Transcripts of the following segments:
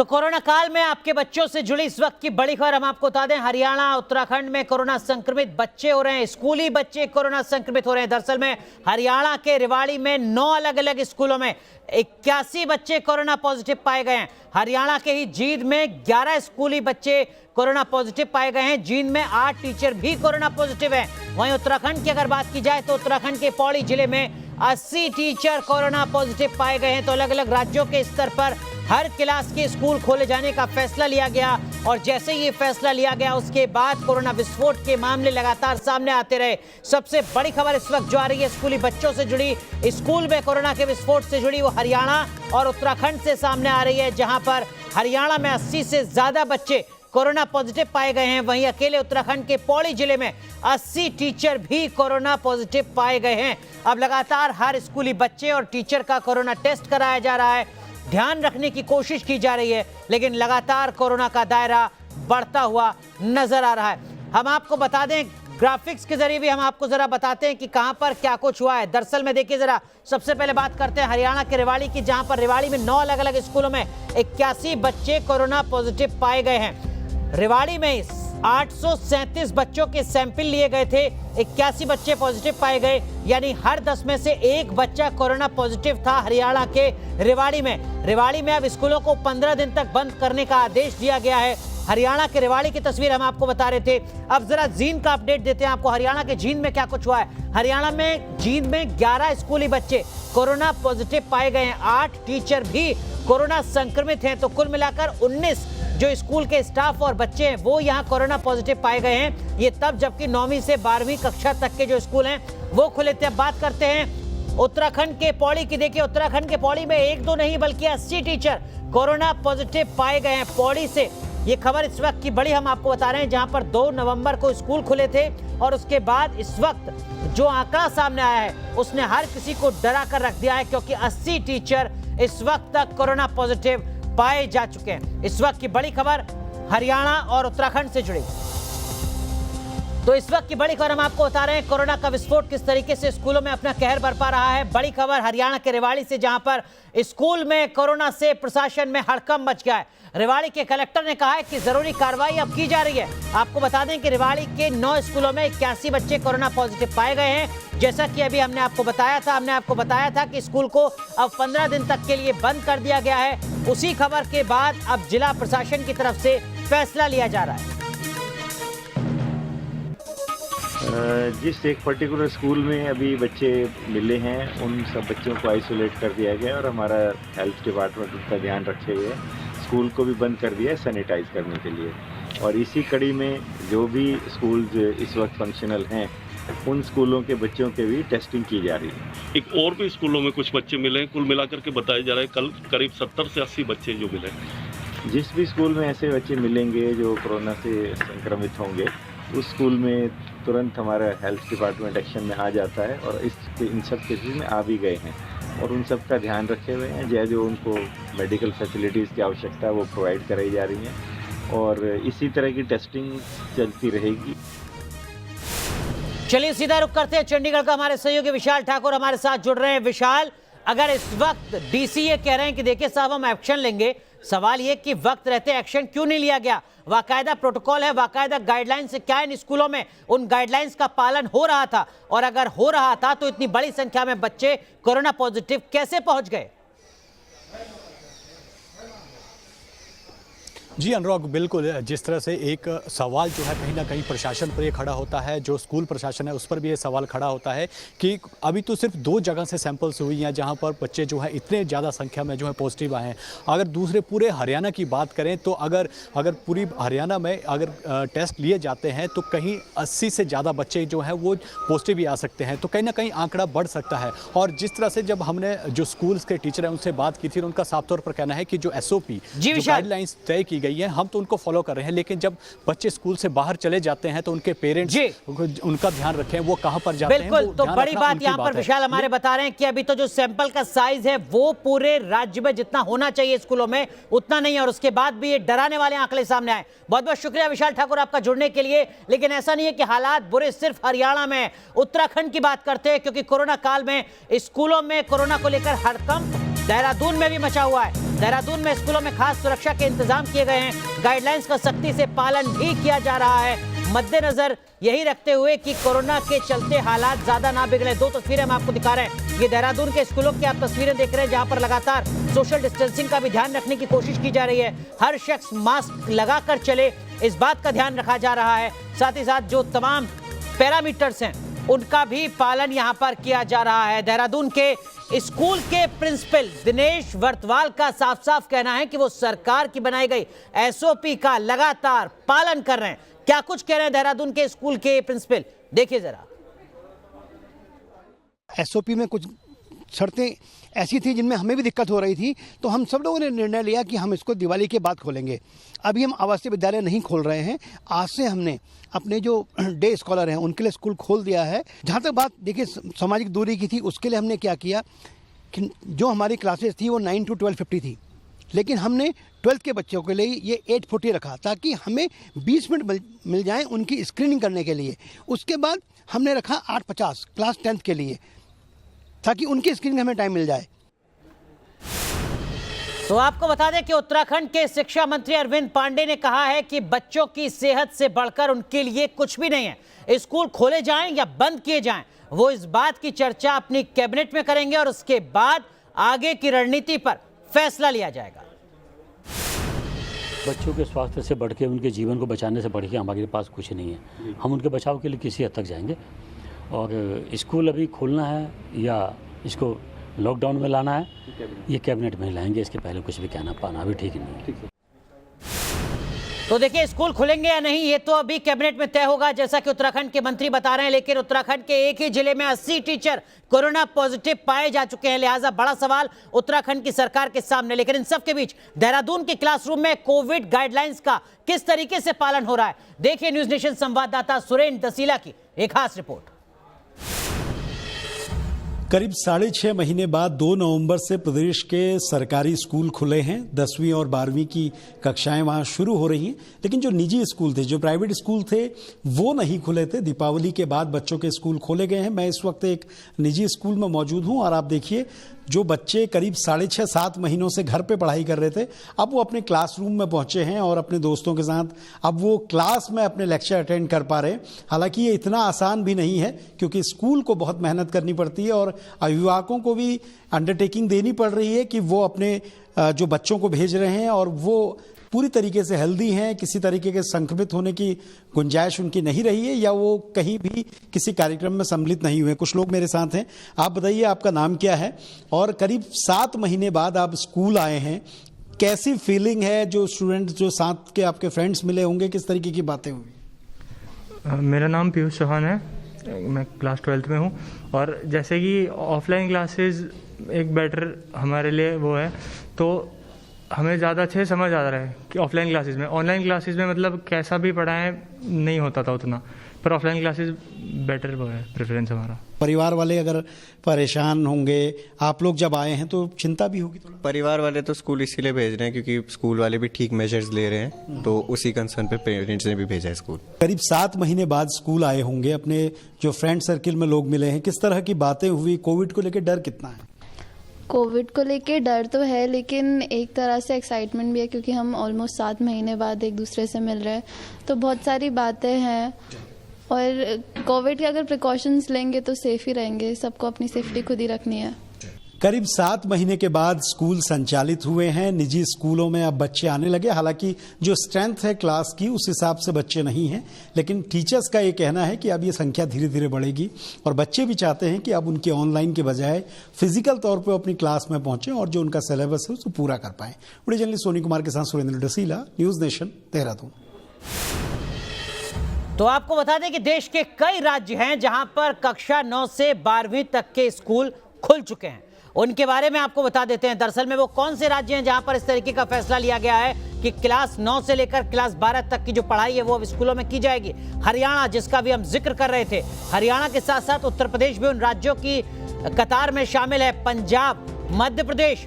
तो कोरोना काल में आपके बच्चों से जुड़ी इस वक्त की बड़ी खबर हम आपको बता दें। हरियाणा उत्तराखंड में कोरोना संक्रमित बच्चे हो रहे हैं, स्कूली बच्चे कोरोना संक्रमित हो रहे हैं। दरअसल में हरियाणा के रेवाड़ी में 9 अलग अलग स्कूलों में 81 बच्चे कोरोना पॉजिटिव पाए गए हैं। हरियाणा के ही जींद में 11 स्कूली बच्चे कोरोना पॉजिटिव पाए गए हैं। जींद में 8 टीचर भी कोरोना पॉजिटिव हैं। वहीं उत्तराखंड की अगर बात की जाए तो उत्तराखंड के पौड़ी जिले में 80 टीचर कोरोना पॉजिटिव पाए गए हैं। तो अलग अलग राज्यों के स्तर पर हर क्लास के स्कूल खोले जाने का फैसला लिया गया और जैसे ये फैसला लिया गया उसके बाद कोरोना विस्फोट के मामले लगातार सामने आते रहे। सबसे बड़ी खबर इस वक्त जो आ रही है स्कूली बच्चों से जुड़ी, स्कूल में कोरोना के विस्फोट से जुड़ी, वो हरियाणा और उत्तराखंड से सामने आ रही है, जहां पर हरियाणा में 80 से ज्यादा बच्चे कोरोना पॉजिटिव पाए गए हैं। वहीं अकेले उत्तराखंड के पौड़ी जिले में 80 टीचर भी कोरोना पॉजिटिव पाए गए हैं। अब लगातार हर स्कूली बच्चे और टीचर का कोरोना टेस्ट कराया जा रहा है, ध्यान रखने की कोशिश की जा रही है, लेकिन लगातार कोरोना का दायरा बढ़ता हुआ नजर आ रहा है। हम आपको बता दें, ग्राफिक्स के जरिए भी हम आपको जरा बताते हैं कि कहां पर क्या कुछ हुआ है। दरअसल में देखिए जरा, सबसे पहले बात करते हैं हरियाणा के रेवाड़ी की, जहां पर रेवाड़ी में 9 अलग अलग स्कूलों में 81 बच्चे कोरोना पॉजिटिव पाए गए हैं। रेवाड़ी में 837 बच्चों के सैंपल लिए गए थे, 81 बच्चे पॉजिटिव पाए गए, यानी हर 10 में से एक बच्चा कोरोना पॉजिटिव था हरियाणा के रेवाड़ी में। रेवाड़ी में अब स्कूलों को 15 दिन तक बंद करने का आदेश दिया गया है। हरियाणा के रेवाड़ी की तस्वीर हम आपको बता रहे थे। अब जरा जींद का अपडेट देते हैं आपको, हरियाणा के जींद में क्या कुछ हुआ है। हरियाणा में जींद में 11 स्कूली बच्चे कोरोना पॉजिटिव पाए गए हैं, 8 टीचर भी कोरोना संक्रमित हैं। तो कुल मिलाकर 19 जो स्कूल के स्टाफ और बच्चे हैं वो यहाँ कोरोना पॉजिटिव पाए गए हैं। ये तब जबकि 9वीं से 12वीं कक्षा तक के जो स्कूल हैं वो खुले थे। अब बात करते हैं उत्तराखंड के पौड़ी की। देखिए उत्तराखंड के पौड़ी में 1-2 नहीं बल्कि 80 टीचर कोरोना पॉजिटिव पाए गए हैं। पौड़ी से ये खबर इस वक्त की बड़ी हम आपको बता रहे हैं, जहां पर 2 नवंबर को स्कूल खुले थे और उसके बाद इस वक्त जो आंकड़ा सामने आया है उसने हर किसी को डरा कर रख दिया है, क्योंकि 80 टीचर इस वक्त तक कोरोना पॉजिटिव पाए जा चुके हैं। इस वक्त की बड़ी खबर हरियाणा और उत्तराखंड से जुड़ी। तो इस वक्त की बड़ी खबर हम आपको बता रहे हैं, कोरोना का विस्फोट किस तरीके से स्कूलों में अपना कहर बरपा रहा है। बड़ी खबर हरियाणा के रेवाड़ी से, जहां पर स्कूल में कोरोना से प्रशासन में हड़कंप मच गया है। रेवाड़ी के कलेक्टर ने कहा है कि जरूरी कार्रवाई अब की जा रही है। आपको बता दें कि रेवाड़ी के 9 स्कूलों में 81 बच्चे कोरोना पॉजिटिव पाए गए हैं। जैसा कि अभी हमने आपको बताया था कि स्कूल को अब 15 दिन तक के लिए बंद कर दिया गया है। उसी खबर के बाद अब जिला प्रशासन की तरफ से फैसला लिया जा रहा है। जिस एक पर्टिकुलर स्कूल में अभी बच्चे मिले हैं उन सब बच्चों को आइसोलेट कर दिया गया और हमारा हेल्थ डिपार्टमेंट उनका ध्यान रखे हुए स्कूल को भी बंद कर दिया है सैनिटाइज करने के लिए। और इसी कड़ी में जो भी स्कूल इस वक्त फंक्शनल हैं उन स्कूलों के बच्चों के भी टेस्टिंग की जा रही है। एक और भी स्कूलों में कुछ बच्चे मिले हैं, कुल मिलाकर के बताया जा रहा है कल करीब 70 से 80 बच्चे जो मिले। जिस भी स्कूल में ऐसे बच्चे मिलेंगे जो कोरोना से संक्रमित होंगे उस स्कूल में तुरंत हमारा हेल्थ डिपार्टमेंट एक्शन में आ जाता है और इन सब केसेस में आ भी गए हैं और उन सब का ध्यान रखे हुए हैं। जो उनको मेडिकल फैसिलिटीज़ की आवश्यकता है वो प्रोवाइड कराई जा रही हैं और इसी तरह की टेस्टिंग चलती रहेगी। चलिए सीधा रुख करते हैं चंडीगढ़ का। हमारे सहयोगी विशाल ठाकुर हमारे साथ जुड़ रहे हैं। विशाल, अगर इस वक्त डीसी ये कह रहे हैं कि देखिए साहब हम एक्शन लेंगे, सवाल ये कि वक्त रहते एक्शन क्यों नहीं लिया गया? बाकायदा प्रोटोकॉल है, बाकायदा गाइडलाइंस है, क्या इन स्कूलों में उन गाइडलाइंस का पालन हो रहा था? और अगर हो रहा था तो इतनी बड़ी संख्या में बच्चे कोरोना पॉजिटिव कैसे पहुंच गए? जी अनुराग, बिल्कुल जिस तरह से एक सवाल जो है कहीं ना कहीं प्रशासन पर ये खड़ा होता है, जो स्कूल प्रशासन है उस पर भी ये सवाल खड़ा होता है कि अभी तो सिर्फ 2 जगह से सैंपल्स हुई हैं जहां पर बच्चे जो है इतने ज़्यादा संख्या में जो है पॉजिटिव आए हैं। अगर दूसरे पूरे हरियाणा की बात करें तो अगर पूरी हरियाणा में अगर टेस्ट लिए जाते हैं तो कहीं 80 से ज़्यादा बच्चे जो हैं वो पॉजिटिव भी आ सकते हैं। तो कहीं ना कहीं आंकड़ा बढ़ सकता है। और जिस तरह से जब हमने जो स्कूल्स के टीचर हैं उनसे बात की थी, उनका साफ तौर पर कहना है कि जो SOP जो गाइडलाइंस तय की गई है हम तो उनको फॉलो कर रहे हैं, लेकिन जब बच्चे स्कूल से बाहर चले जाते हैं तो उनके पेरेंट्स उनका ध्यान रखें, वो कहां पर जाते हैं। बिल्कुल, तो बड़ी बात यहां पर विशाल हमारे बता रहे हैं कि अभी तो जो सैंपल का साइज है वो पूरे राज्य में जितना होना चाहिए स्कूलों में उतना नहीं है और उसके बाद भी ये डराने वाले आंकड़े सामने आए। बहुत बहुत शुक्रिया विशाल ठाकुर आपका जुड़ने के लिए। लेकिन ऐसा नहीं है कि हालात बुरे सिर्फ हरियाणा में, उत्तराखंड की बात करते हैं, क्योंकि कोरोना काल में स्कूलों में कोरोना को लेकर हड़कंप देहरादून में भी मचा हुआ है। देहरादून में स्कूलों में खास सुरक्षा के इंतजाम किए गए हैं। गाइडलाइंस का सख्ती से पालन भी किया जा रहा है, मद्देनजर यही रखते हुए कि कोरोना के चलते हालात ज्यादा ना बिगड़े। दो तस्वीरें हम आपको दिखा रहे हैं, ये देहरादून के स्कूलों की आप तस्वीरें देख रहे हैं, जहां पर लगातार सोशल डिस्टेंसिंग का भी ध्यान रखने की कोशिश की जा रही है। हर शख्स मास्क लगाकर चले, इस बात का ध्यान रखा जा रहा है। साथ ही साथ जो तमाम पैरामीटर्स हैं उनका भी पालन यहां पर किया जा रहा है। देहरादून के स्कूल के प्रिंसिपल दिनेश वर्तवाल का साफ साफ कहना है कि वो सरकार की बनाई गई एसओपी का लगातार पालन कर रहे हैं। क्या कुछ कह रहे हैं देहरादून के स्कूल के प्रिंसिपल, देखिए जरा। एसओपी में कुछ शर्तें ऐसी थी जिनमें हमें भी दिक्कत हो रही थी, तो हम सब लोगों ने निर्णय लिया कि हम इसको दिवाली के बाद खोलेंगे। अभी हम आवासीय विद्यालय नहीं खोल रहे हैं। आज से हमने अपने जो डे स्कॉलर हैं उनके लिए स्कूल खोल दिया है। जहाँ तक बात देखिए सामाजिक दूरी की थी, उसके लिए हमने क्या किया कि जो हमारी क्लासेस थी वो 9 to 12:50 थी, लेकिन हमने 12th के बच्चों के लिए ये 8:40 रखा, ताकि हमें 20 मिनट मिल जाएं उनकी स्क्रीनिंग करने के लिए। उसके बाद हमने रखा 8:50 क्लास 10th के लिए, ताकि उनकी स्क्रीनिंग हमें टाइम मिल जाए। तो आपको बता दें कि उत्तराखंड के शिक्षा मंत्री अरविंद पांडे ने कहा है कि बच्चों की सेहत से बढ़कर उनके लिए कुछ भी नहीं है। स्कूल खोले जाएं या बंद किए जाएं, वो इस बात की चर्चा अपनी कैबिनेट में करेंगे और उसके बाद आगे की रणनीति पर फैसला लिया जाएगा। बच्चों के स्वास्थ्य से बढ़ के, उनके जीवन को बचाने से बढ़ के हमारे पास कुछ नहीं है। हम उनके बचाव के लिए किसी हद तक जाएंगे, और स्कूल अभी खोलना है या इसको लॉकडाउन में लाना है, ये कैबिनेट में लाएंगे। इसके पहले कुछ भी कहना पाना भी ठीक नहीं है। तो देखिए, स्कूल खुलेंगे या नहीं ये तो अभी कैबिनेट में तय होगा, जैसा कि उत्तराखंड के मंत्री बता रहे हैं। लेकिन उत्तराखंड के एक ही जिले में 80 टीचर कोरोना पॉजिटिव पाए जा चुके हैं, लिहाजा बड़ा सवाल उत्तराखंड की सरकार के सामने। लेकिन इन सब के बीच देहरादून के क्लासरूम में कोविड गाइडलाइंस का किस तरीके से पालन हो रहा है, देखिए न्यूज नेशन संवाददाता सुरेंद्र दसीला की एक खास रिपोर्ट। करीब 6.5 महीने बाद 2 नवंबर से प्रदेश के सरकारी स्कूल खुले हैं। 10वीं और 12वीं की कक्षाएं वहां शुरू हो रही हैं, लेकिन जो निजी स्कूल थे, जो प्राइवेट स्कूल थे, वो नहीं खुले थे। दीपावली के बाद बच्चों के स्कूल खोले गए हैं। मैं इस वक्त एक निजी स्कूल में मौजूद हूं और आप देखिए, जो बच्चे करीब 6.5-7 महीनों से घर पे पढ़ाई कर रहे थे, अब वो अपने क्लासरूम में पहुंचे हैं और अपने दोस्तों के साथ अब वो क्लास में अपने लेक्चर अटेंड कर पा रहे हैं। हालांकि ये इतना आसान भी नहीं है, क्योंकि स्कूल को बहुत मेहनत करनी पड़ती है और अभिभावकों को भी अंडरटेकिंग देनी पड़ रही है कि वो अपने जो बच्चों को भेज रहे हैं और वो पूरी तरीके से हेल्दी हैं, किसी तरीके के संक्रमित होने की गुंजाइश उनकी नहीं रही है, या वो कहीं भी किसी कार्यक्रम में सम्मिलित नहीं हुए। कुछ लोग मेरे साथ हैं। आप बताइए, आपका नाम क्या है और करीब 7 महीने बाद आप स्कूल आए हैं, कैसी फीलिंग है? जो स्टूडेंट, जो साथ के आपके फ्रेंड्स मिले होंगे, किस तरीके की बातें हुई? मेरा नाम पीयूष चौहान है, मैं क्लास 12th में हूँ। और जैसे कि ऑफलाइन क्लासेस एक बेटर हमारे लिए वो है, तो हमें ज़्यादा अच्छे समझ आ रहा है कि ऑफलाइन क्लासेस में। ऑनलाइन क्लासेस में मतलब कैसा भी पढ़ाएं नहीं होता था उतना, पर ऑफलाइन क्लासेस बेटर वो है, प्रेफरेंस हमारा। परिवार वाले अगर परेशान होंगे, आप लोग जब आए हैं तो चिंता भी होगी थोड़ा? परिवार वाले तो स्कूल इसीलिए भेज रहे हैं क्योंकि स्कूल वाले भी ठीक मेजर्स ले रहे हैं, तो उसी कंसर्न पे पेरेंट्स ने भी भेजा है स्कूल। करीब 7 महीने बाद स्कूल आए होंगे, अपने जो फ्रेंड सर्किल में लोग मिले हैं, किस तरह की बातें हुई? कोविड को लेकर डर कितना है? कोविड को लेके डर तो है, लेकिन एक तरह से एक्साइटमेंट भी है, क्योंकि हम ऑलमोस्ट 7 महीने बाद एक दूसरे से मिल रहे हैं, तो बहुत सारी बातें हैं। और कोविड के अगर प्रिकॉशंस लेंगे तो सेफ ही रहेंगे, सबको अपनी सेफ्टी खुद ही रखनी है। करीब 7 महीने के बाद स्कूल संचालित हुए हैं। निजी स्कूलों में अब बच्चे आने लगे। हालांकि जो स्ट्रेंथ है क्लास की, उस हिसाब से बच्चे नहीं हैं, लेकिन टीचर्स का ये कहना है कि अब ये संख्या धीरे धीरे बढ़ेगी और बच्चे भी चाहते हैं कि अब उनके ऑनलाइन के बजाय फिजिकल तौर पर अपनी क्लास में पहुंचे और जो उनका सिलेबस है उसको पूरा कर पाएं। वीडियो जर्नलिस्ट सोनी कुमार के साथ सुरेंद्र डसीला, न्यूज नेशन, देहरादून। तो आपको बता दें कि देश के कई राज्य हैं जहां पर कक्षा 9 से 12वीं तक के स्कूल खुल चुके हैं। उनके बारे में आपको बता देते हैं। दरअसल में वो कौन से राज्य हैं जहां पर इस तरीके का फैसला लिया गया है कि क्लास 9 से लेकर क्लास 12 तक की जो पढ़ाई है वो अब स्कूलों में की जाएगी। हरियाणा, जिसका भी हम जिक्र कर रहे थे, हरियाणा के साथ साथ उत्तर प्रदेश भी उन राज्यों की कतार में शामिल है। पंजाब, मध्य प्रदेश,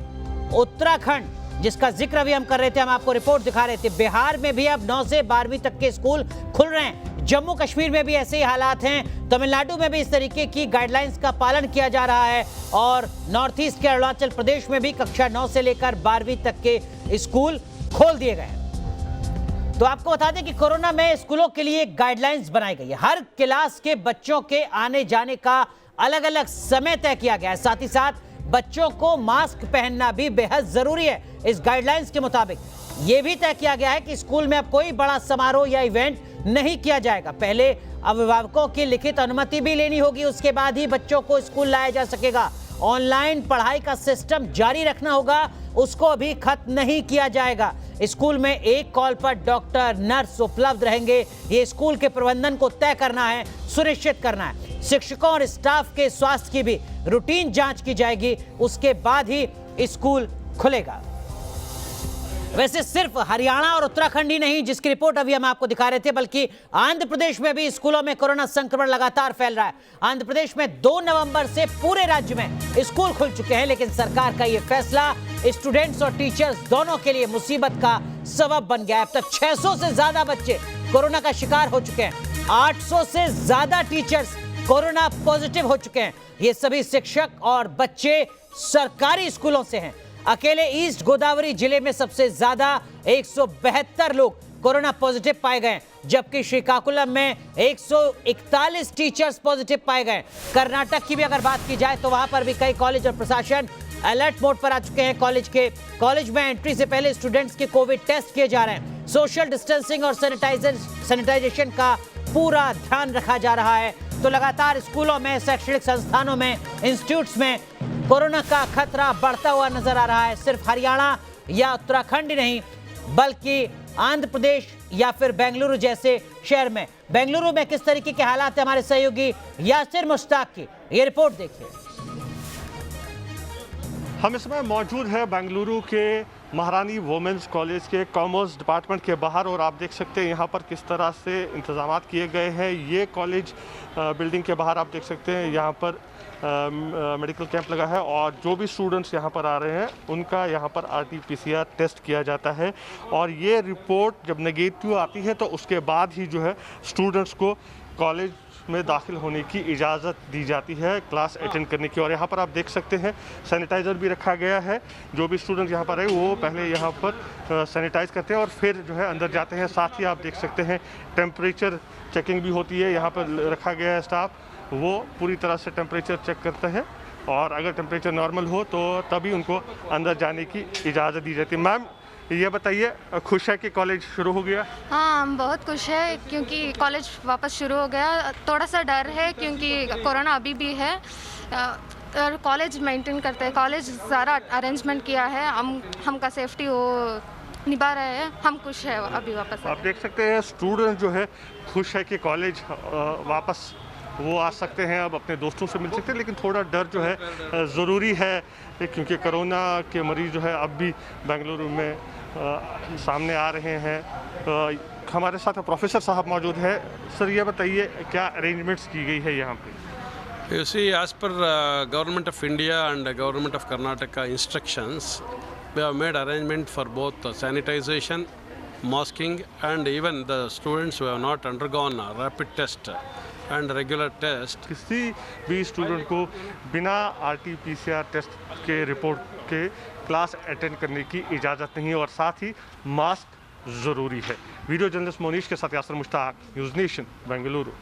उत्तराखंड, जिसका जिक्र अभी हम कर रहे थे, हम आपको रिपोर्ट दिखा रहे थे। बिहार में भी अब 9 से 12वीं तक के स्कूल खुल रहे हैं। जम्मू कश्मीर में भी ऐसे ही हालात हैं। तमिलनाडु में भी इस तरीके की गाइडलाइंस का पालन किया जा रहा है और नॉर्थ ईस्ट के अरुणाचल प्रदेश में भी कक्षा 9 से लेकर 12वीं तक के स्कूल खोल दिए गए। तो आपको बता दें कि कोरोना में स्कूलों के लिए गाइडलाइंस बनाई गई है। हर क्लास के बच्चों के आने जाने का अलग अलग समय तय किया गया है। साथ ही साथ बच्चों को मास्क पहनना भी बेहद जरूरी है। इस गाइडलाइंस के मुताबिक यह भी तय किया गया है कि स्कूल में अब कोई बड़ा समारोह या इवेंट नहीं किया जाएगा। पहले अभिभावकों की लिखित अनुमति भी लेनी होगी, उसके बाद ही बच्चों को स्कूल लाया जा सकेगा। ऑनलाइन पढ़ाई का सिस्टम जारी रखना होगा, उसको अभी खत्म नहीं किया जाएगा। स्कूल में एक कॉल पर डॉक्टर नर्स उपलब्ध रहेंगे। ये स्कूल के प्रबंधन को तय करना है, सुनिश्चित करना है। शिक्षकों और स्टाफ के स्वास्थ्य की भी रूटीन जांच की जाएगी, उसके बाद ही स्कूल खुलेगा। वैसे सिर्फ हरियाणा और उत्तराखंड ही नहीं, जिसकी रिपोर्ट अभी हम आपको दिखा रहे थे, बल्कि आंध्र प्रदेश में भी स्कूलों में कोरोना संक्रमण लगातार फैल रहा है। आंध्र प्रदेश में 2 नवंबर से पूरे राज्य में स्कूल खुल चुके हैं, लेकिन सरकार का यह फैसला स्टूडेंट्स और टीचर्स दोनों के लिए मुसीबत का सबब बन गया है। अब तक 600 से ज्यादा बच्चे कोरोना का शिकार हो चुके हैं। 800 से ज्यादा टीचर्स कोरोना पॉजिटिव हो चुके हैं। ये सभी शिक्षक और बच्चे सरकारी स्कूलों से हैं। अकेले ईस्ट गोदावरी जिले में सबसे ज्यादा 172 लोग कोरोना पॉजिटिव पाए गए, जबकि श्रीकाकुलम में 141 टीचर्स पॉजिटिव पाए गए। कर्नाटक की भी अगर बात की जाए तो वहां पर भी कई कॉलेज और प्रशासन अलर्ट मोड पर आ चुके हैं। कॉलेज में एंट्री से पहले स्टूडेंट्स के कोविड टेस्ट किए जा रहे हैं। सोशल डिस्टेंसिंग और सैनिटाइजेशन का पूरा ध्यान रखा जा रहा है। तो लगातार स्कूलों में, शैक्षणिक संस्थानों में, इंस्टीट्यूट्स में कोरोना का खतरा बढ़ता हुआ नजर आ रहा है। सिर्फ हरियाणा या उत्तराखंड ही नहीं, बल्कि आंध्र प्रदेश या फिर बेंगलुरु जैसे शहर में। बेंगलुरु में किस तरीके के हालात है, हमारे सहयोगी यासिर मुश्ताक की ये रिपोर्ट देखिए। हम इस समय मौजूद है बेंगलुरु के महारानी वुमेन्स कॉलेज के कॉमर्स डिपार्टमेंट के बाहर और आप देख सकते हैं यहाँ पर किस तरह से इंतजाम किए गए हैं। ये कॉलेज बिल्डिंग के बाहर आप देख सकते हैं यहाँ पर मेडिकल कैंप लगा है और जो भी स्टूडेंट्स यहाँ पर आ रहे हैं उनका यहाँ पर RT-PCR टेस्ट किया जाता है और ये रिपोर्ट जब नेगेटिव आती है तो उसके बाद ही जो है स्टूडेंट्स को कॉलेज में दाखिल होने की इजाज़त दी जाती है, क्लास अटेंड करने की। और यहाँ पर आप देख सकते हैं सैनिटाइज़र भी रखा गया है। जो भी स्टूडेंट यहाँ पर है वो पहले यहाँ पर सैनिटाइज़ करते हैं और फिर जो है अंदर जाते हैं। साथ ही आप देख सकते हैं टेम्परेचर चेकिंग भी होती है। यहाँ पर रखा गया है स्टाफ, वो पूरी तरह से टेम्परेचर चेक करते हैं और अगर टेम्परेचर नॉर्मल हो तो तभी उनको अंदर जाने की इजाज़त दी जाती है। मैम ये बताइए, खुश है कि कॉलेज शुरू हो गया? हाँ, हम बहुत खुश है क्योंकि कॉलेज वापस शुरू हो गया। थोड़ा सा डर है क्योंकि कोरोना अभी भी है और कॉलेज मेंटेन करते हैं। कॉलेज सारा अरेंजमेंट किया है, हम का सेफ्टी वो निभा रहे हैं। हम खुश है अभी वापस। आप देख सकते हैं स्टूडेंट जो है खुश है कि कॉलेज वापस वो आ सकते हैं, अब अपने दोस्तों से मिल सकते हैं। लेकिन थोड़ा डर जो है ज़रूरी है क्योंकि कोरोना के मरीज़ जो है अब भी बेंगलुरु में सामने आ रहे हैं। हमारे साथ प्रोफेसर साहब मौजूद है। सर ये बताइए क्या अरेंजमेंट्स की गई है यहाँ पे? You see, as per Government of India and Government of Karnataka instructions, we have made arrangement for both sanitization, masking, and even the students who have not undergone a rapid test and regular test. किसी भी student को बिना RT-PCR test के report के class attend करने की इजाज़त नहीं है और साथ ही मास्क ज़रूरी है। वीडियो जर्नलिस्ट मोनीश के साथ यासिर मुश्ताक, न्यूज़ नेशन, बेंगलुरु।